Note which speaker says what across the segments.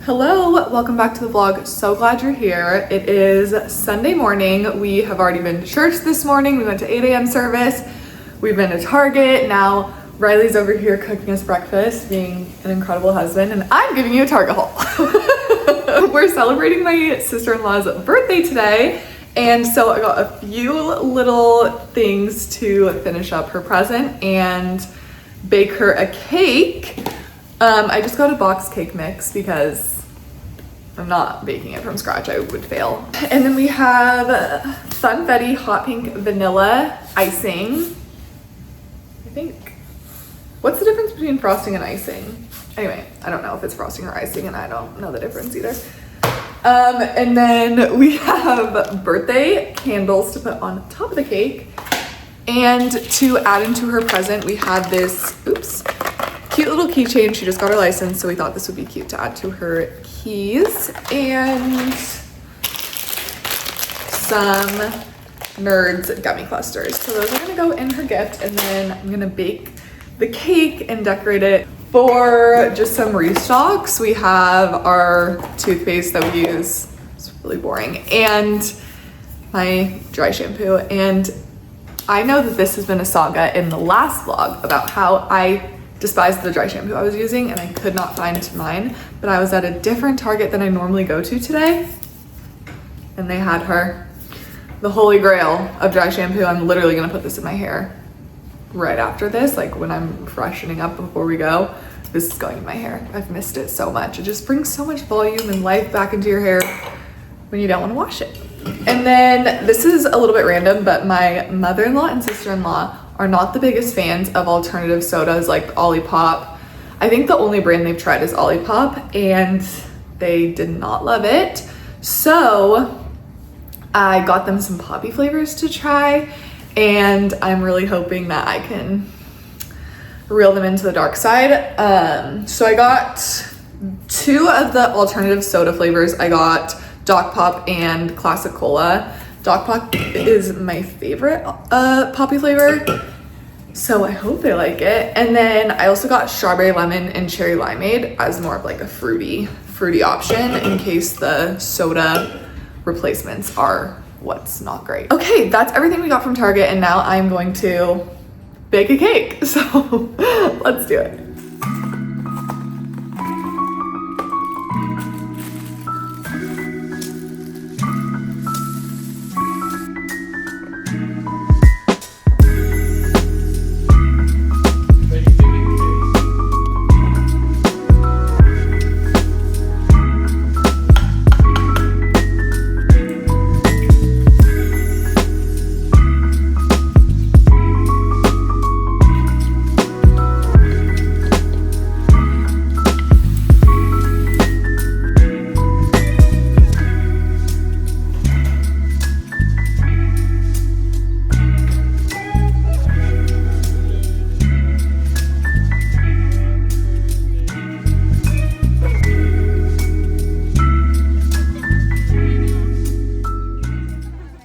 Speaker 1: Hello, welcome back to the vlog. So glad you're here. It is Sunday morning. We have already been to church this morning. We went to 8 a.m. service. We've been to Target. Now Riley's over here cooking us breakfast, being an incredible husband, and I'm giving you a Target haul. We're celebrating my sister-in-law's birthday today, and so I got a few little things to finish up her present and bake her a cake. I just got a box cake mix because I'm not baking it from scratch, I would fail. And then we have Funfetti hot pink vanilla icing. I think, what's the difference between frosting and icing? Anyway, I don't know if it's frosting or icing, and I don't know the difference either. And then we have birthday candles to put on top of the cake. And to add into her present, we have this, cute little keychain. She just got her license, so we thought this would be cute to add to her keys, and some Nerds gummy clusters. So those are gonna go in her gift, and then I'm gonna bake the cake and decorate it. For just some restocks, we have our toothpaste that we use. It's really boring, and my dry shampoo. And I know that this has been a saga in the last vlog about how I despised the dry shampoo I was using and I could not find mine, but I was at a different Target than I normally go to today, and they had the holy grail of dry shampoo. I'm literally gonna put this in my hair right after this, like when I'm freshening up before we go. This is going in my hair. I've missed it so much. It just brings so much volume and life back into your hair when you don't want to wash it. And then this is a little bit random, but my mother-in-law and sister-in-law are not the biggest fans of alternative sodas like Olipop. I think the only brand they've tried is Olipop, and they did not love it. So I got them some poppy flavors to try, and I'm really hoping that I can reel them into the dark side. So I got 2 of the alternative soda flavors. I got Doc Pop and Classic Cola. Doc Pop is my favorite poppy flavor, so I hope they like it. And then I also got strawberry lemon and cherry limeade as more of like a fruity option in case the soda replacements are what's not great. Okay, that's everything we got from Target, and now I'm going to bake a cake. So let's do it.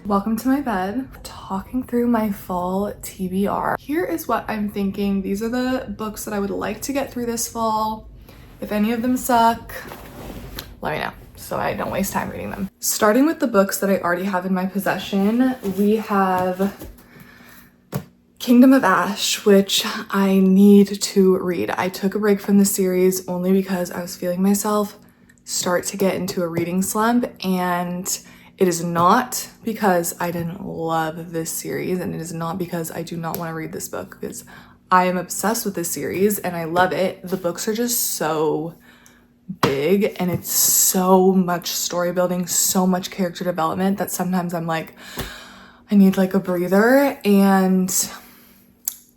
Speaker 1: Welcome to my bed. Talking through my fall TBR. Here is what I'm thinking. These are the books that I would like to get through this fall. If any of them suck, let me know so I don't waste time reading them. Starting with the books that I already have in my possession, we have Kingdom of Ash, which I need to read. I took a break from the series only because I was feeling myself start to get into a reading slump, and it is not because I didn't love this series, and it is not because I do not want to read this book, because I am obsessed with this series and I love it. The books are just so big, and it's so much story building, so much character development, that sometimes I'm like, I need like a breather, and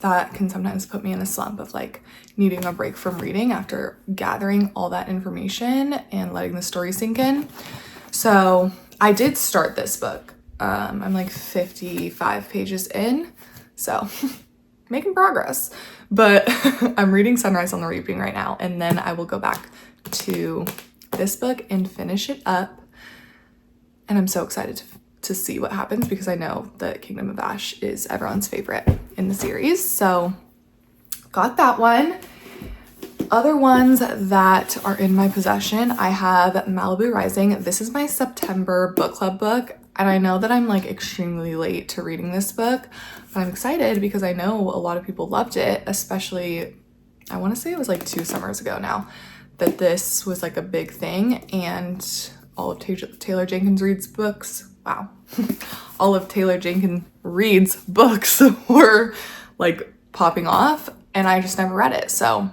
Speaker 1: that can sometimes put me in a slump of like needing a break from reading after gathering all that information and letting the story sink in. So I did start this book. I'm like 55 pages in, so making progress. But I'm reading Sunrise on the Reaping right now, and then I will go back to this book and finish it up. And I'm so excited to see what happens, because I know that Kingdom of Ash is everyone's favorite in the series. So got that one. Other ones that are in my possession, I have Malibu Rising. This is my September book club book, and I know that I'm like extremely late to reading this book, but I'm excited because I know a lot of people loved it, especially, I want to say it was like 2 summers ago now, that this was like a big thing, and all of Taylor Jenkins Reid's books, wow, all of Taylor Jenkins Reid's books were like popping off, and I just never read it, so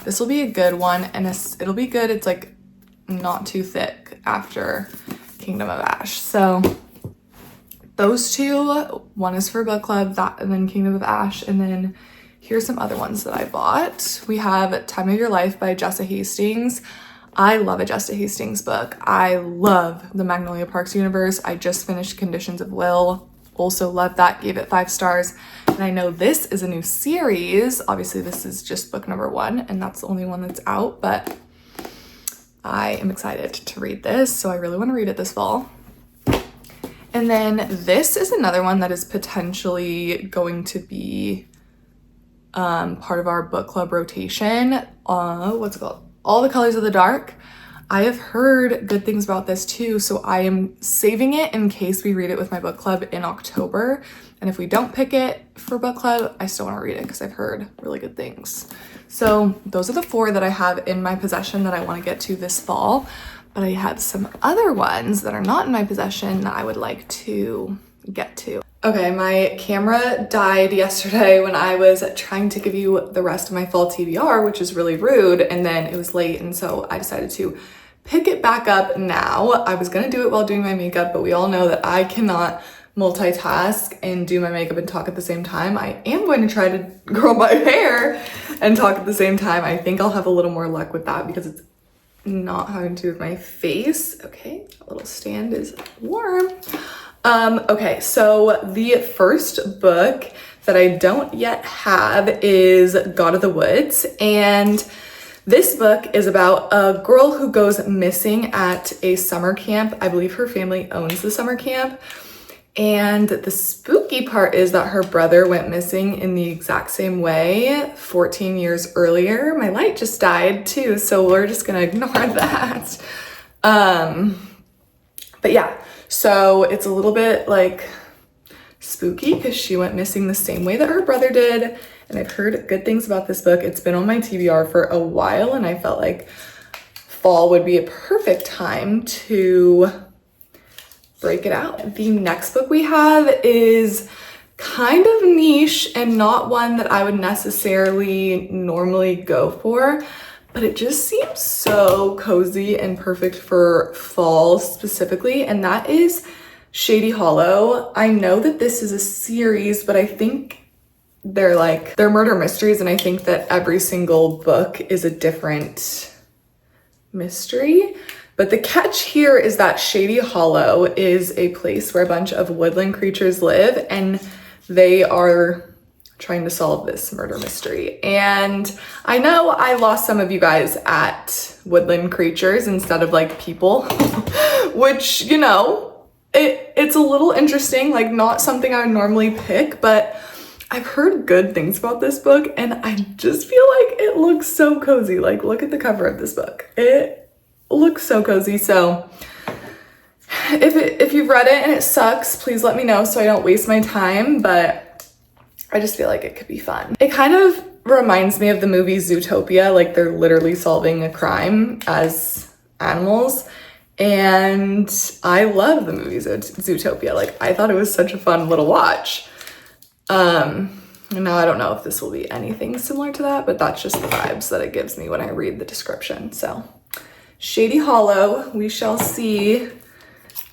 Speaker 1: this will be a good one, and it'll be good. It's like not too thick after Kingdom of Ash. So those two, one is for book club, that, and then Kingdom of Ash, and then here's some other ones that I bought. We have Time of Your Life by Jessa Hastings. I love a Jessa Hastings book. I love the Magnolia Parks universe. I just finished Conditions of Will. Also love that, gave it 5 stars. And I know this is a new series. Obviously, this is just book number 1, and that's the only one that's out, but I am excited to read this, so I really want to read it this fall. And then this is another one that is potentially going to be part of our book club rotation. What's it called? All the Colors of the Dark. I have heard good things about this too, so I am saving it in case we read it with my book club in October. And if we don't pick it for book club, I still want to read it because I've heard really good things. So those are the 4 that I have in my possession that I want to get to this fall. But I have some other ones that are not in my possession that I would like to get to. Okay, my camera died yesterday when I was trying to give you the rest of my fall TBR, which is really rude, and then it was late, and so I decided to pick it back up now. I was gonna do it while doing my makeup, but we all know that I cannot multitask and do my makeup and talk at the same time. I am going to try to curl my hair and talk at the same time. I think I'll have a little more luck with that because it's not having to do with my face. Okay, a little stand is warm. Okay, so the first book that I don't yet have is God of the Woods, and this book is about a girl who goes missing at a summer camp. I believe her family owns the summer camp, and the spooky part is that her brother went missing in the exact same way 14 years earlier. My light just died too, so we're just gonna ignore that. But yeah. So it's a little bit like spooky because she went missing the same way that her brother did. And I've heard good things about this book. It's been on my TBR for a while, and I felt like fall would be a perfect time to break it out. The next book we have is kind of niche and not one that I would necessarily normally go for, but it just seems so cozy and perfect for fall specifically, and that is Shady Hollow. I know that this is a series, but I think they're murder mysteries, and I think that every single book is a different mystery. But the catch here is that Shady Hollow is a place where a bunch of woodland creatures live, and they are trying to solve this murder mystery. And I know I lost some of you guys at woodland creatures instead of like people, which, you know, it's a little interesting, like not something I would normally pick, but I've heard good things about this book, and I just feel like it looks so cozy. Like, look at the cover of this book. It looks so cozy. So if you've read it and it sucks, please let me know so I don't waste my time, but I just feel like it could be fun. It kind of reminds me of the movie Zootopia, like they're literally solving a crime as animals. And I love the movie Zootopia. Like, I thought it was such a fun little watch. And now I don't know if this will be anything similar to that, but that's just the vibes that it gives me when I read the description. So Shady Hollow, we shall see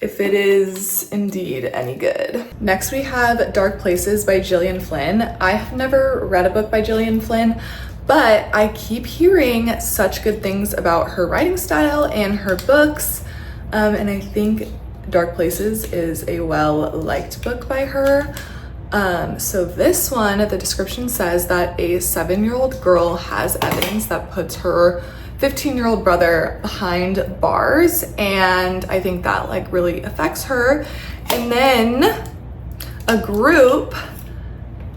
Speaker 1: if it is indeed any good. Next we have Dark Places by Gillian Flynn. I have never read a book by Gillian Flynn, but I keep hearing such good things about her writing style and her books. And I think Dark Places is a well-liked book by her. So this one, the description says that a 7-year-old girl has evidence that puts her 15-year-old brother behind bars, and I think that like really affects her. And then a group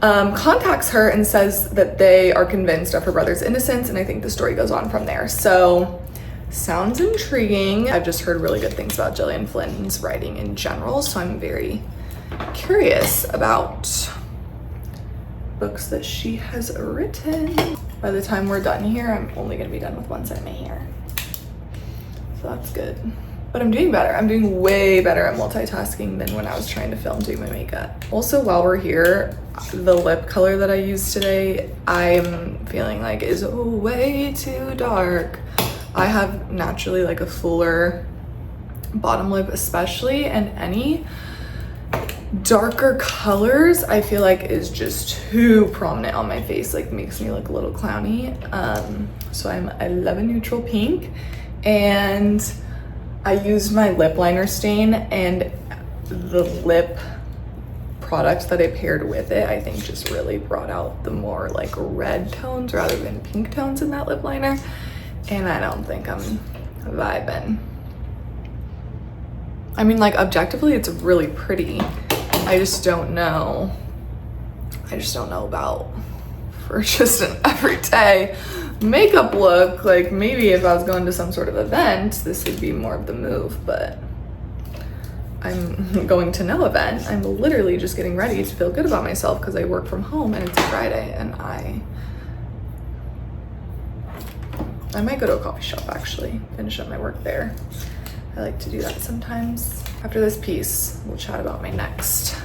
Speaker 1: contacts her and says that they are convinced of her brother's innocence, and I think the story goes on from there. So sounds intriguing. I've just heard really good things about Gillian Flynn's writing in general, so I'm very curious about books that she has written. By the time we're done here, I'm only gonna be done with one set of my hair, so that's good. But I'm doing better. I'm doing way better at multitasking than when I was trying to film doing my makeup. Also, while we're here, the lip color that I used today, I'm feeling like is way too dark. I have naturally like a fuller bottom lip especially, and any darker colors I feel like is just too prominent on my face, like makes me look a little clowny. So I love a neutral pink, and I used my lip liner stain, and the lip product that I paired with it I think just really brought out the more like red tones rather than pink tones in that lip liner, and I don't think I'm vibing. I mean, like objectively it's really pretty. I just don't know about for just an everyday makeup look. Like maybe if I was going to some sort of event, this would be more of the move, but I'm going to no event. I'm literally just getting ready to feel good about myself because I work from home and it's a Friday, and I might go to a coffee shop actually, finish up my work there. I like to do that sometimes. After this piece, we'll chat about my next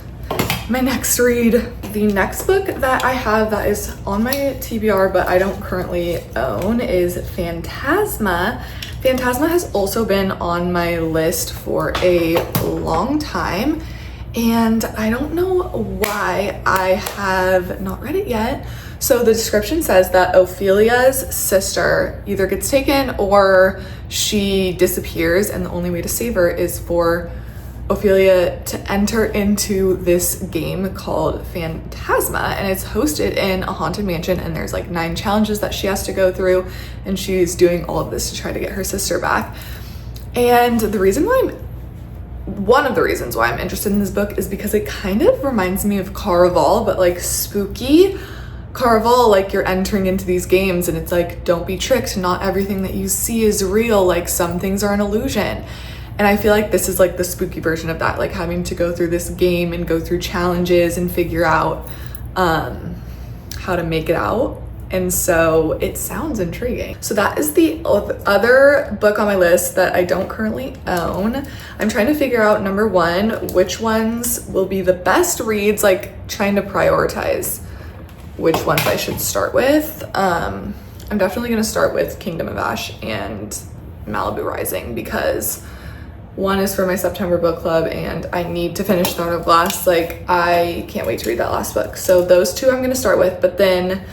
Speaker 1: read. The next book that I have that is on my TBR but I don't currently own is Phantasma. Phantasma has also been on my list for a long time, and I don't know why I have not read it yet. So the description says that Ophelia's sister either gets taken or she disappears, and the only way to save her is for Ophelia to enter into this game called Phantasma, and it's hosted in a haunted mansion, and there's like 9 challenges that she has to go through, and she's doing all of this to try to get her sister back. And one of the reasons why I'm interested in this book is because it kind of reminds me of Caraval, but like spooky. Caraval, like you're entering into these games and it's like, don't be tricked, not everything that you see is real, like some things are an illusion. And I feel like this is like the spooky version of that, like having to go through this game and go through challenges and figure out how to make it out. And so it sounds intriguing. So that is the other book on my list that I don't currently own. I'm trying to figure out, number one, which ones will be the best reads, like trying to prioritize which ones I should start with. I'm definitely gonna start with Kingdom of Ash and Malibu Rising because one is for my September book club and I need to finish Throne of Glass. Like I can't wait to read that last book. So those two I'm gonna start with, but then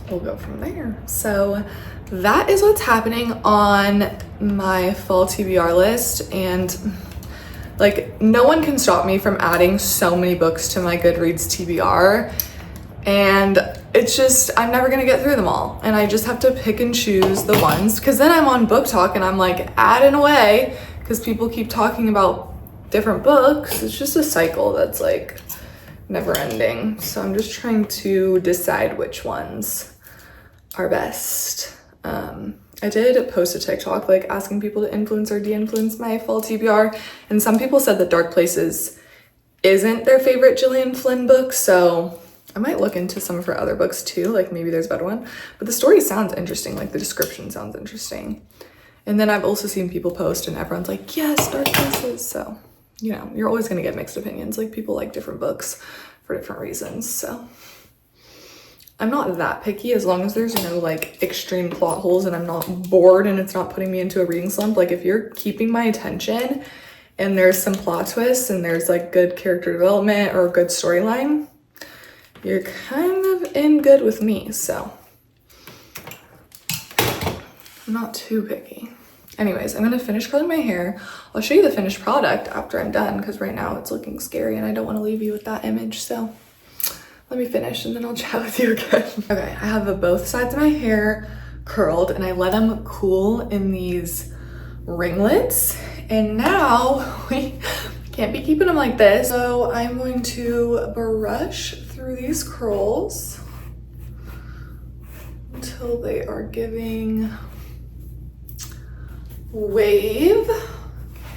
Speaker 1: we'll go from there. So that is what's happening on my fall TBR list, and like no one can stop me from adding so many books to my Goodreads TBR, and it's just, I'm never gonna get through them all, and I just have to pick and choose the ones, because then I'm on Book Talk and I'm like adding away because people keep talking about different books. It's just a cycle that's like never ending. So I'm just trying to decide which ones are best. I did post a TikTok like asking people to influence or de-influence my fall TBR, and some people said that Dark Places isn't their favorite Gillian Flynn book, so I might look into some of her other books too, like maybe there's a better one. But the story sounds interesting, like the description sounds interesting. And then I've also seen people post and everyone's like, yes, Dark Places. So, you know, you're always gonna get mixed opinions. Like people like different books for different reasons, so. I'm not that picky as long as there's no like extreme plot holes and I'm not bored and it's not putting me into a reading slump. Like if you're keeping my attention and there's some plot twists and there's like good character development or a good storyline, you're kind of in good with me. So I'm not too picky. Anyways, I'm gonna finish curling my hair. I'll show you the finished product after I'm done because right now it's looking scary and I don't want to leave you with that image. So let me finish and then I'll chat with you again. Okay, I have both sides of my hair curled and I let them cool in these ringlets. And now we Can't be keeping them like this. So I'm going to brush through these curls until they are giving wave.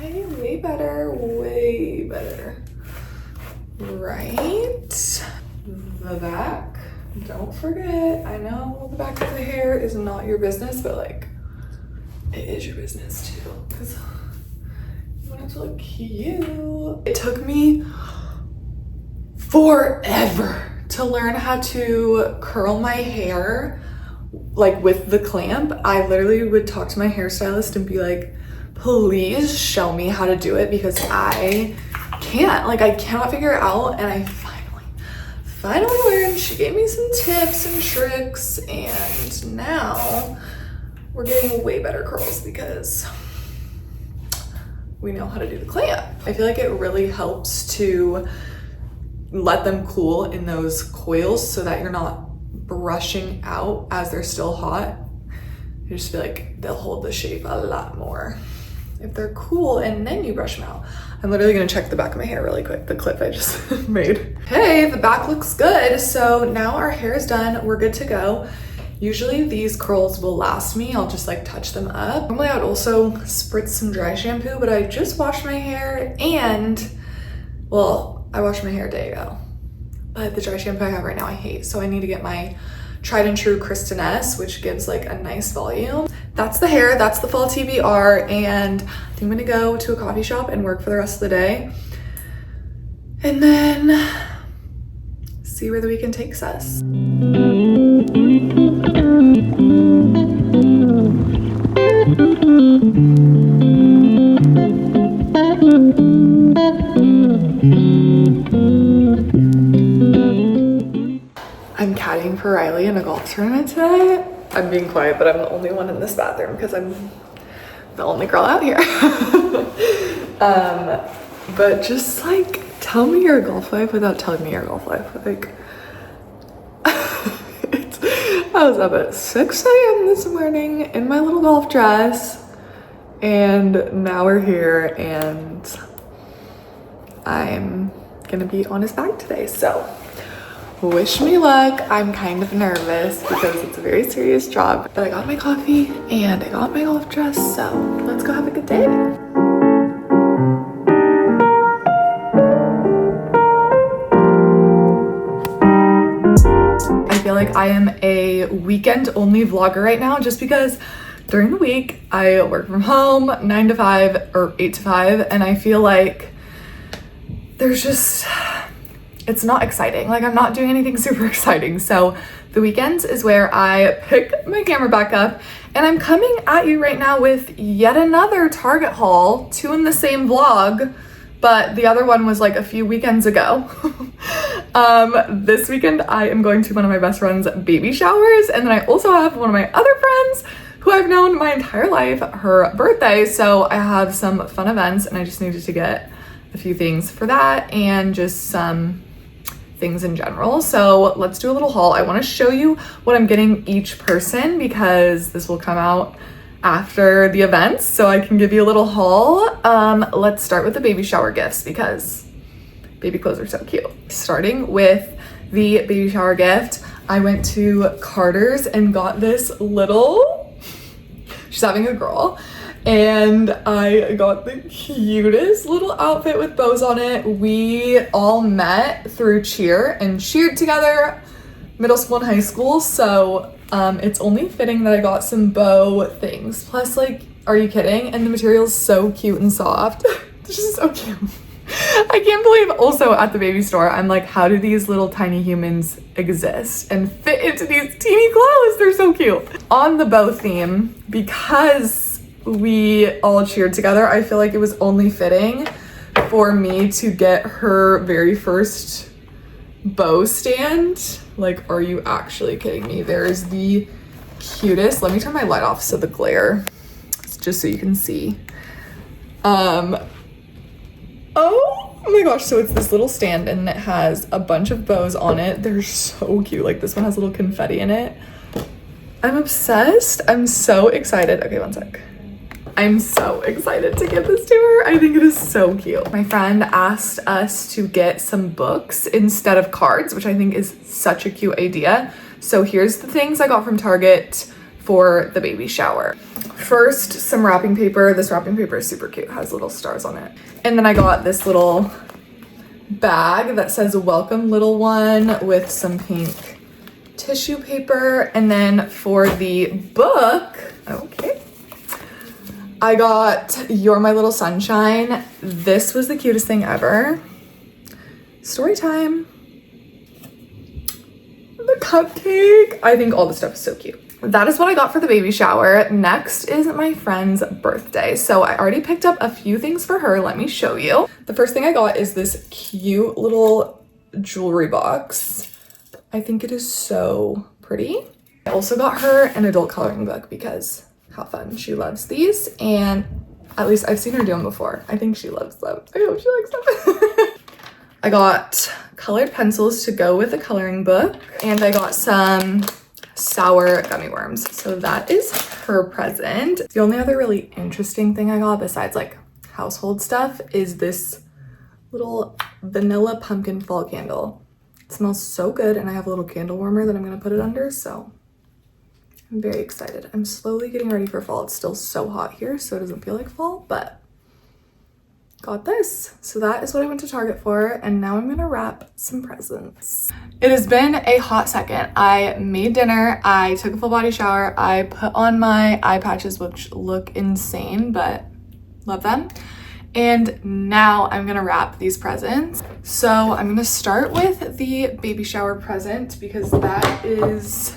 Speaker 1: Okay, way better, way better. Right, the back, don't forget, I know the back of the hair is not your business, but like, it is your business too, because you want it to look cute. It took me forever to learn how to curl my hair, like with the clamp. I literally would talk to my hairstylist and be like, please show me how to do it, because I can't, like, I cannot figure it out. And I finally learned. She gave me some tips and tricks, and now we're getting way better curls because we know how to do the clamp. I feel like it really helps to let them cool in those coils so that you're not brushing out as they're still hot. I just feel like they'll hold the shape a lot more if they're cool, and then you brush them out. I'm literally gonna check the back of my hair really quick, the clip I just made. Hey, the back looks good. So now our hair is done, we're good to go. Usually these curls will last me. I'll just like touch them up. Normally I would also spritz some dry shampoo, but I just washed my hair and, well, I washed my hair a day ago. But the dry shampoo I have right now I hate. So I need to get my tried and true Kristen S, which gives like a nice volume. That's the hair, that's the fall TBR, and I think I'm gonna go to a coffee shop and work for the rest of the day. And then see where the weekend takes us. I'm caddying for Riley in a golf tournament today. I'm being quiet, but I'm the only one in this bathroom because I'm the only girl out here. But just like, tell me your golf life without telling me your golf life. Like, I was up at 6 a.m. this morning in my little golf dress, and now we're here, and I'm gonna be on his bag today, so wish me luck. I'm kind of nervous because it's a very serious job, but I got my coffee and I got my golf dress, so let's go have a good day. I feel like I am a weekend only vlogger right now, just because during the week I work from home 9 to 5 or 8 to 5, and I feel like there's just, it's not exciting. Like, I'm not doing anything super exciting. So the weekends is where I pick my camera back up, and I'm coming at you right now with yet another Target haul, 2 in the same vlog, but the other one was like a few weekends ago. This weekend I am going to one of my best friend's baby showers, and then I also have one of my other friends who I've known my entire life, her birthday. So I have some fun events, and I just needed to get a few things for that and just some things in general. So let's do a little haul. I want to show you what I'm getting each person because this will come out after the events, so I can give you a little haul. Let's start with the baby shower gifts because baby clothes are so cute. Starting with the baby shower gift, I went to Carter's and got this little, she's having a girl, and I got the cutest little outfit with bows on it. We all met through cheer and cheered together middle school and high school, so it's only fitting that I got some bow things. Plus, like, are you kidding? And the material is so cute and soft. It's just so cute. I can't believe also at the baby store, I'm like, how do these little tiny humans exist and fit into these teeny clothes? They're so cute. On the bow theme, because we all cheered together, I feel like it was only fitting for me to get her very first bow stand. Like, are you actually kidding me? There's the cutest, let me turn my light off so the glare, just so you can see. Oh my gosh, so it's this little stand and it has a bunch of bows on it. They're so cute. Like, this one has a little confetti in it. I'm obsessed. I'm so excited. Okay, one sec. I'm so excited to give this to her. I think it is so cute. My friend asked us to get some books instead of cards, which I think is such a cute idea. So here's the things I got from Target for the baby shower. First, some wrapping paper. This wrapping paper is super cute, has little stars on it. And then I got this little bag that says welcome little one with some pink tissue paper. And then for the book, okay, I got You're My Little Sunshine. This was the cutest thing ever. Story time. The cupcake. I think all the stuff is so cute. That is what I got for the baby shower. Next is my friend's birthday. So I already picked up a few things for her. Let me show you. The first thing I got is this cute little jewelry box. I think it is so pretty. I also got her an adult coloring book because how fun. She loves these, and at least I've seen her do them before. I think she loves them. I hope she likes them. I got colored pencils to go with the coloring book, and I got some sour gummy worms. So that is her present. The only other really interesting thing I got besides like household stuff is this little vanilla pumpkin fall candle. It smells so good, and I have a little candle warmer that I'm gonna put it under, so I'm very excited. I'm slowly getting ready for fall. It's still so hot here, so it doesn't feel like fall, but got this. So that is what I went to Target for, and now I'm gonna wrap some presents. It has been a hot second. I made dinner, I took a full body shower, I put on my eye patches, which look insane, but love them. And now I'm gonna wrap these presents. So I'm gonna start with the baby shower present because that is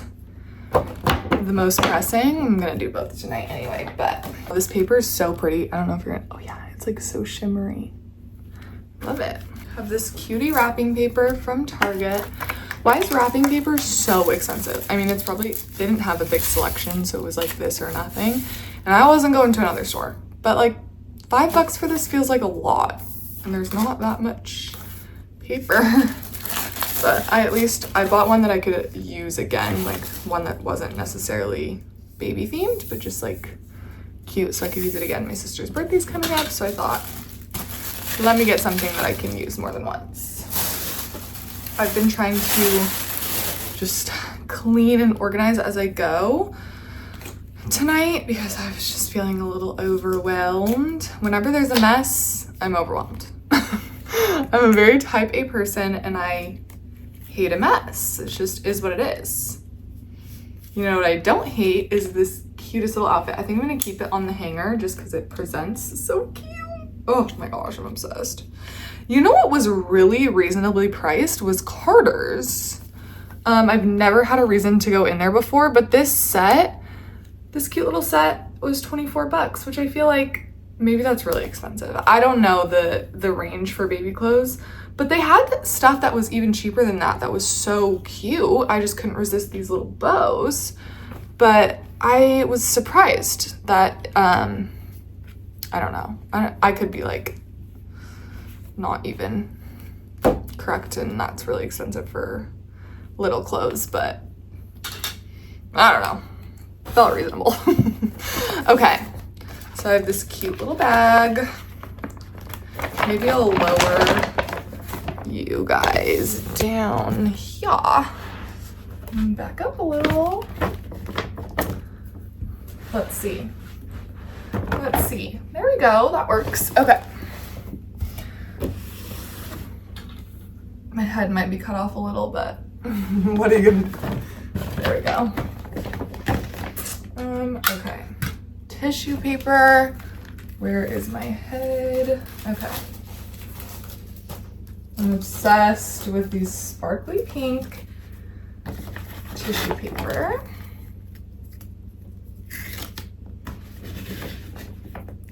Speaker 1: the most pressing. I'm gonna do both tonight anyway, but this paper is so pretty. I don't know if you're gonna, oh yeah, it's like so shimmery. Love it. I have this cutie wrapping paper from Target. Why is wrapping paper so expensive? I mean, it's probably, they didn't have a big selection, so it was like this or nothing. And I wasn't going to another store, but like $5 for this feels like a lot. And there's not that much paper. But I bought one that I could use again, like one that wasn't necessarily baby themed, but just like cute, so I could use it again. My sister's birthday's coming up, so I thought, let me get something that I can use more than once. I've been trying to just clean and organize as I go tonight because I was just feeling a little overwhelmed. Whenever there's a mess, I'm overwhelmed. I'm a very type A person, and I hate a mess. It just is what it is. You know what I don't hate is this cutest little outfit. I think I'm gonna keep it on the hanger just because it presents so cute. Oh my gosh, I'm obsessed. You know what was really reasonably priced was Carter's. I've never had a reason to go in there before, but this cute little set was $24, which I feel like maybe that's really expensive. I don't know the range for baby clothes, but they had stuff that was even cheaper than that that was so cute. I just couldn't resist these little bows. But I was surprised that, I don't know. I could be like not even correct, and that's really expensive for little clothes, but I don't know. Felt reasonable. Okay, so I have this cute little bag. Maybe I'll lower you guys down here. And back up a little. Let's see. There we go. That works. Okay. My head might be cut off a little, but what are you gonna do? There we go. Okay. Tissue paper. Where is my head? Okay. I'm obsessed with these sparkly pink tissue paper.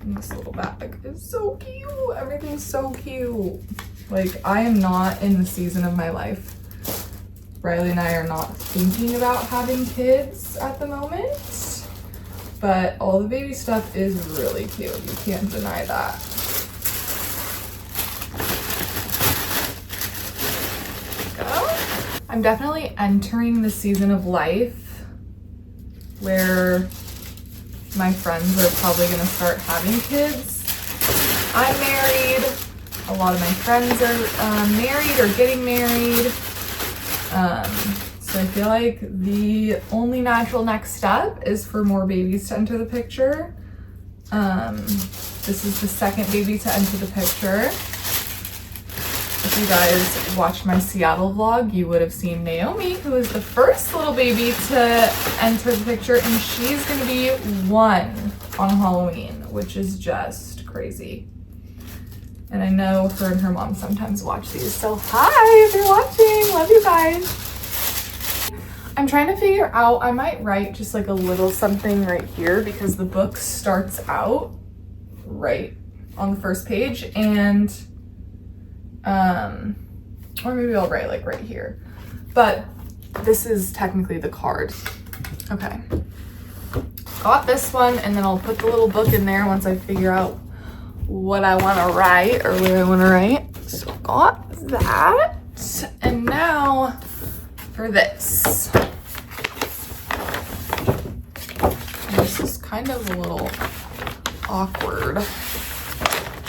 Speaker 1: And this little bag is so cute. Everything's so cute. Like, I am not in the season of my life. Riley and I are not thinking about having kids at the moment, but all the baby stuff is really cute. You can't deny that. I'm definitely entering the season of life where my friends are probably gonna start having kids. I'm married. A lot of my friends are married or getting married. So I feel like the only natural next step is for more babies to enter the picture. This is the second baby to enter the picture. If you guys watched my Seattle vlog, you would have seen Naomi, who is the first little baby to enter the picture, and she's gonna be 1 on Halloween, which is just crazy. And I know her and her mom sometimes watch these, so hi if you're watching, love you guys. I'm trying to figure out, I might write just like a little something right here because the book starts out right on the first page, and or maybe I'll write like right here, but this is technically the card. Okay, got this one, and then I'll put the little book in there once I figure out what I want to write or where I want to write. So got that, and now for this. And this is kind of a little awkward,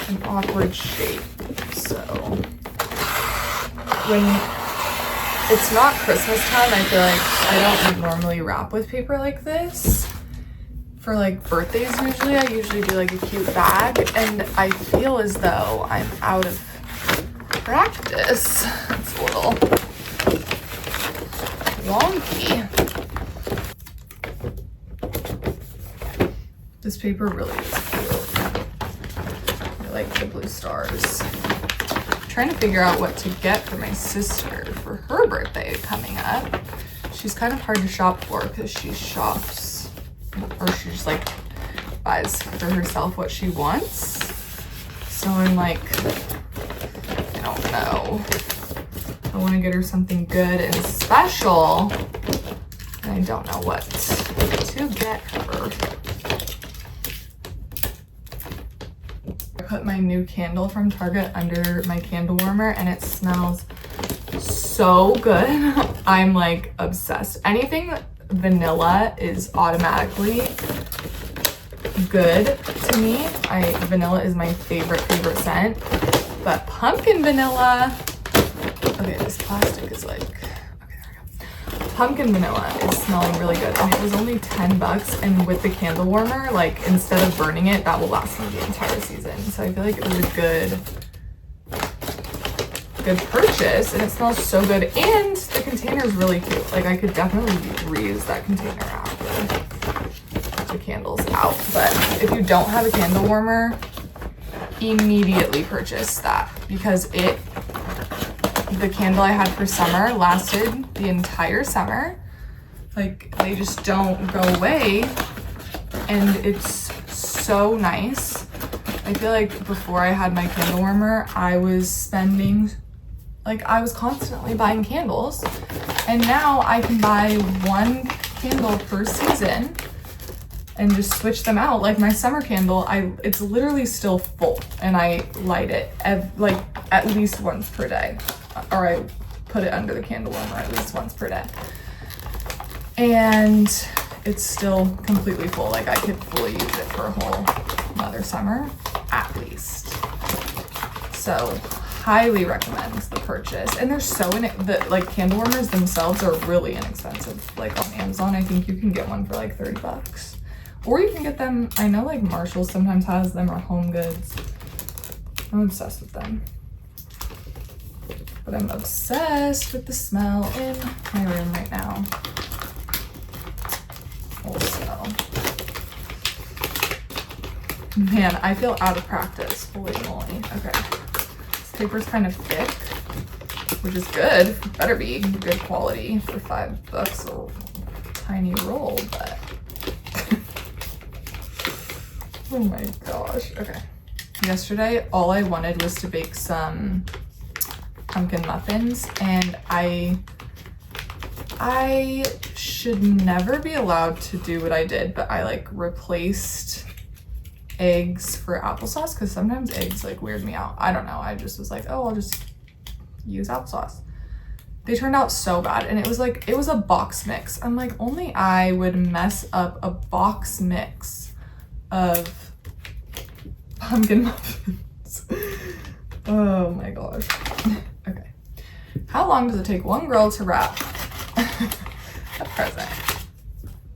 Speaker 1: an awkward shape. So when it's not Christmas time, I feel like I don't normally wrap with paper like this. For like birthdays usually, I usually do like a cute bag, and I feel as though I'm out of practice. It's a little wonky. This paper really is cute. I like the blue stars. I'm trying to figure out what to get for my sister for her birthday coming up. She's kind of hard to shop for because she shops, or she just like buys for herself what she wants. So I'm like, I don't know. I want to get her something good and special, and I don't know what to get her. I put my new candle from Target under my candle warmer, and it smells so good. I'm like obsessed. Anything vanilla is automatically good to me. Vanilla is my favorite scent, but pumpkin vanilla, okay, this plastic is like, okay, there we go. Pumpkin vanilla is smelling really good, and it was only $10, and with the candle warmer, like instead of burning it, that will last me the entire season. So I feel like it was a good purchase, and it smells so good, and the container is really cute. Like I could definitely reuse that container after the candle's out. But if you don't have a candle warmer, immediately purchase that, because the candle I had for summer lasted the entire summer. Like they just don't go away, and it's so nice. I feel like before I had my candle warmer, I was constantly buying candles, and now I can buy one candle per season and just switch them out. Like my summer candle, it's literally still full, and I light it like at least once per day, or I put it under the candle warmer at least once per day, and it's still completely full. Like I could fully use it for a whole another summer at least. So highly recommend the purchase, and they're so like candle warmers themselves are really inexpensive. Like on Amazon, I think you can get one for like $30, or you can get them, I know like Marshalls sometimes has them, or Home Goods. I'm obsessed with them, but I'm obsessed with the smell in my room right now also. Man, I feel out of practice. Holy moly. Okay. Paper's kind of thick, which is good. Better be good quality for $5, a tiny roll, but oh my gosh. Okay. Yesterday, all I wanted was to bake some pumpkin muffins, and I should never be allowed to do what I did, but I like replaced eggs for applesauce, because sometimes eggs like weird me out. I don't know, I just was like, oh, I'll just use applesauce. They turned out so bad, and it was a box mix. I'm like, only I would mess up a box mix of pumpkin muffins. Oh my gosh. Okay. How long does it take one girl to wrap a present?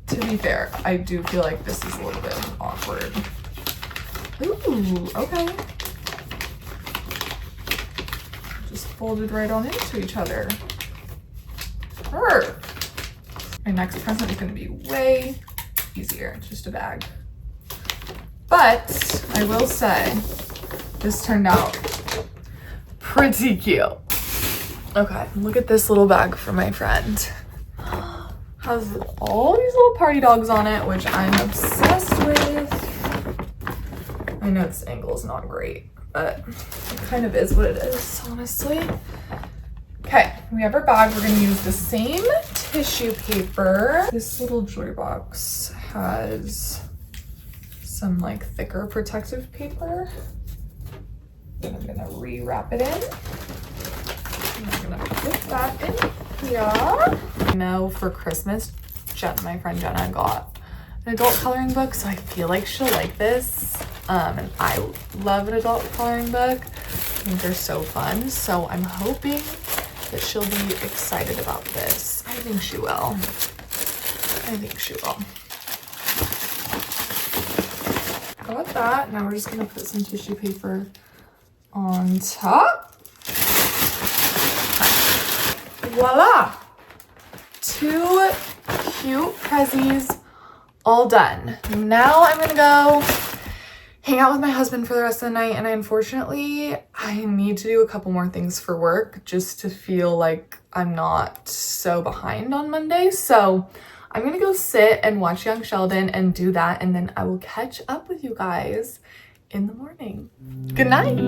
Speaker 1: To be fair, I do feel like this is a little bit awkward. Ooh, okay. Just folded right on into each other. My next present is gonna be way easier. It's just a bag. But I will say, this turned out pretty cute. Okay, look at this little bag for my friend. Has all these little party dogs on it, which I'm obsessed with. I know this angle is not great, but it kind of is what it is, honestly. Okay, we have our bag. We're gonna use the same tissue paper. This little joy box has some like thicker protective paper. And I'm gonna re-wrap it in. And I'm gonna put that in here. I know for Christmas, my friend Jenna got an adult coloring book, so I feel like she'll like this. And I love an adult coloring book. I think they're so fun. So I'm hoping that she'll be excited about this. I think she will. I think she will. Got that. Now we're just gonna put some tissue paper on top. Voila! 2 cute prezzies all done. Now I'm gonna go hang out with my husband for the rest of the night, and I need to do a couple more things for work just to feel like I'm not so behind on Monday. So I'm gonna go sit and watch Young Sheldon and do that, and then I will catch up with you guys in the morning. Good night.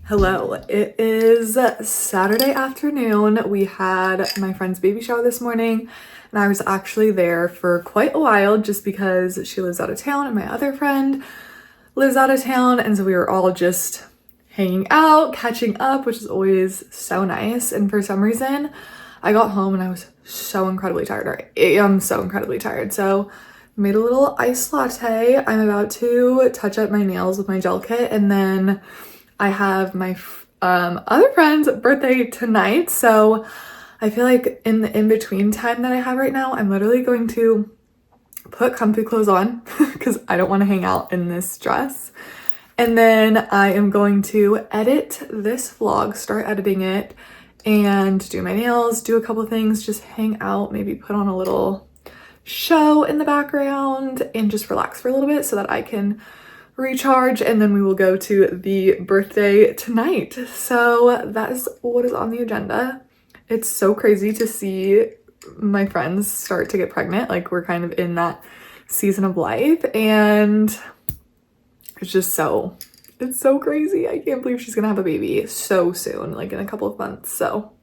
Speaker 1: Hello, it is Saturday afternoon. We had my friend's baby shower this morning, and I was actually there for quite a while just because she lives out of town and my other friend lives out of town, and so we were all just hanging out, catching up, which is always so nice. And for some reason, I got home and I was so incredibly tired. I am so incredibly tired. So made a little iced latte. I'm about to touch up my nails with my gel kit, and then I have my other friend's birthday tonight, so I feel like in the in-between time that I have right now, I'm literally going to put comfy clothes on because I don't want to hang out in this dress. And then I am going to edit this vlog, start editing it, and do my nails, do a couple things, just hang out, maybe put on a little show in the background, and just relax for a little bit so that I can recharge, and then we will go to the birthday tonight. So that is what is on the agenda. It's so crazy to see my friends start to get pregnant. Like, we're kind of in that season of life, and it's so crazy. I can't believe she's gonna have a baby so soon, like in a couple of months. So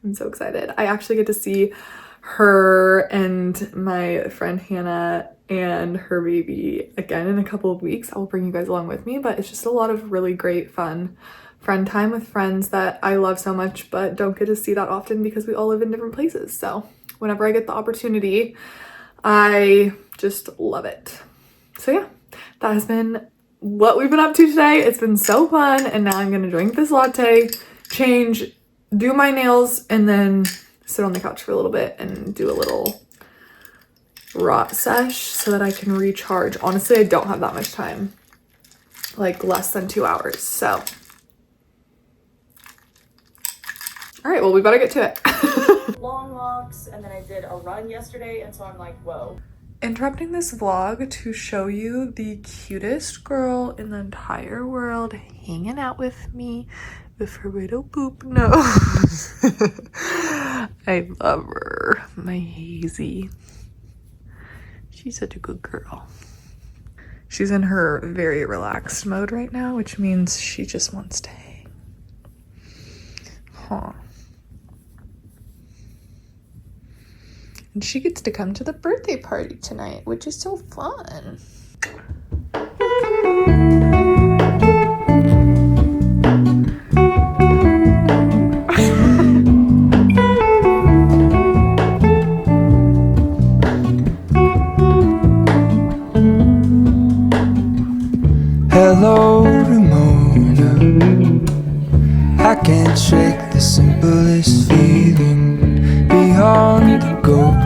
Speaker 1: I'm so excited. I actually get to see her and my friend Hannah and her baby again in a couple of weeks. I'll bring you guys along with me, but it's just a lot of really great fun friend time with friends that I love so much but don't get to see that often because we all live in different places. So whenever I get the opportunity, I just love it. So yeah, that has been what we've been up to today. It's been so fun, and now I'm gonna drink this latte, change, do my nails, and then sit on the couch for a little bit and do a little rot sesh so that I can recharge. Honestly, I don't have that much time, like less than 2 hours. So, all right, well, we better get to it.
Speaker 2: Long walks, and then I did a run yesterday, and so I'm like, whoa.
Speaker 1: Interrupting this vlog to show you the cutest girl in the entire world hanging out with me with her little poop nose. I love her, my Hazy. She's such a good girl. She's in her very relaxed mode right now, which means she just wants to hang. Huh. And she gets to come to the birthday party tonight, which is so fun.
Speaker 3: Hello, Ramona. I can't shake the simplest feeling beyond the ghost.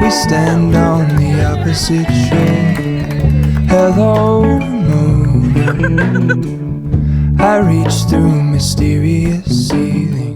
Speaker 3: We stand on the opposite shore. Hello, Ramona. I reach through mysterious ceilings.